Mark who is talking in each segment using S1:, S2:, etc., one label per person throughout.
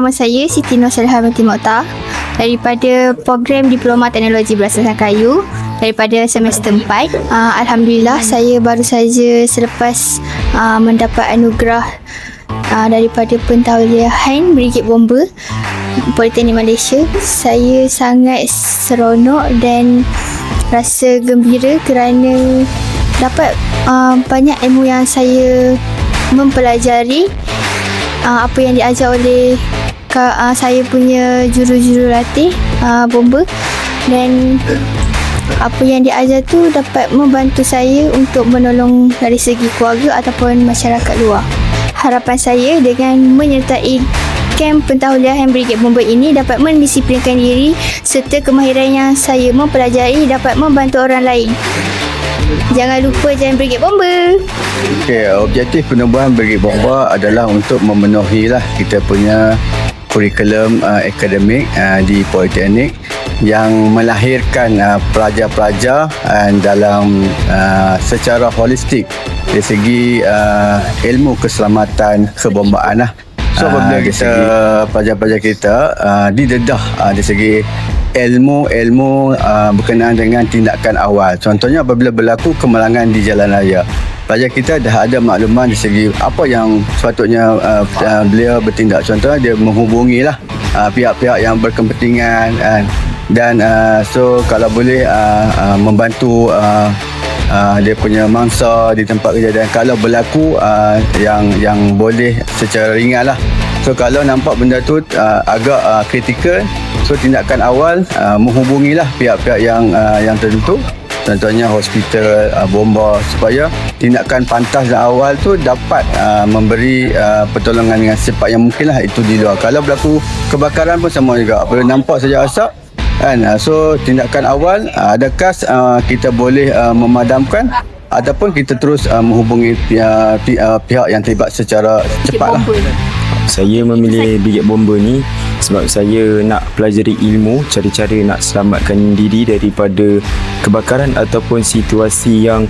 S1: nama saya Siti Nur Saliha binti Mokhtar daripada program Diploma Teknologi Berasasan Kayu daripada semester 4. Alhamdulillah, saya baru saja selepas mendapat anugerah daripada Pentauliahan Brigade Bomber Politeknik Malaysia. Saya sangat seronok dan rasa gembira kerana dapat banyak ilmu yang saya mempelajari, apa yang diajar oleh saya punya juru-juru latih bomber, dan apa yang diajar tu dapat membantu saya untuk menolong dari segi keluarga ataupun masyarakat luar. Harapan saya dengan menyertai kem Pentauliahan Brigade Bomber ini dapat mendisiplinkan diri serta kemahiran yang saya mempelajari dapat membantu orang lain. Jangan lupa join Brigade Bomber.
S2: Objektif penubuhan Brigade Bomber adalah untuk memenuhi kita punya kurikulum akademik di Politeknik yang melahirkan pelajar-pelajar dalam secara holistik dari segi ilmu keselamatan kebombaan. So apabila pelajar-pelajar kita didedah dari segi ilmu berkenaan dengan tindakan awal. Contohnya apabila berlaku kemalangan di jalan raya, pelajar kita dah ada makluman di segi apa yang sepatutnya beliau bertindak. Contohnya dia menghubungi pihak-pihak yang berkepentingan dan so kalau boleh membantu dia punya mangsa di tempat kerja, dan kalau berlaku yang boleh secara ringan So kalau nampak benda tu agak kritikal, so tindakan awal menghubungilah pihak-pihak yang tertentu, contohnya hospital, bomba, supaya tindakan pantas dan awal tu dapat memberi pertolongan dengan secepat yang mungkin itu di luar. Kalau berlaku kebakaran pun sama juga, apabila nampak saja asap so tindakan awal, adakah kita boleh memadamkan ataupun kita terus menghubungi pihak yang terlibat secara cepat.
S3: Saya memilih Brigade Bomber ni sebab saya nak pelajari ilmu cara-cara nak selamatkan diri daripada kebakaran ataupun situasi yang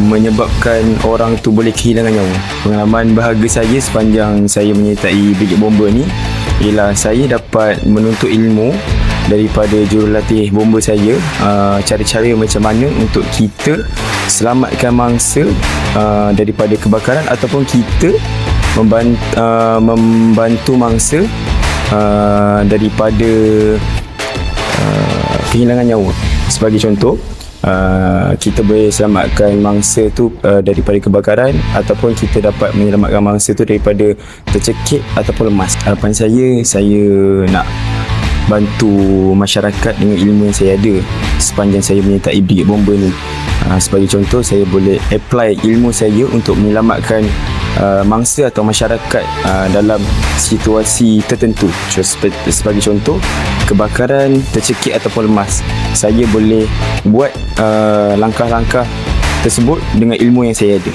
S3: menyebabkan orang tu boleh kehilangan nyawa. Pengalaman berharga saya sepanjang saya menyertai Brigade Bomber ni ialah saya dapat menuntut ilmu daripada jurulatih bomber saya, cara-cara macam mana untuk kita selamatkan mangsa daripada kebakaran ataupun kita membantu mangsa daripada kehilangan nyawa. Sebagai contoh, kita boleh selamatkan mangsa tu daripada kebakaran ataupun kita dapat menyelamatkan mangsa tu daripada tercekik ataupun lemas. Harapan saya nak bantu masyarakat dengan ilmu yang saya ada sepanjang saya menyertai Brigade Bomber ni. Sebagai contoh, saya boleh apply ilmu saya untuk menyelamatkan mangsa atau masyarakat dalam situasi tertentu. Sebagai contoh, kebakaran, tercekik ataupun lemas, saya boleh buat langkah-langkah tersebut dengan ilmu yang saya ada.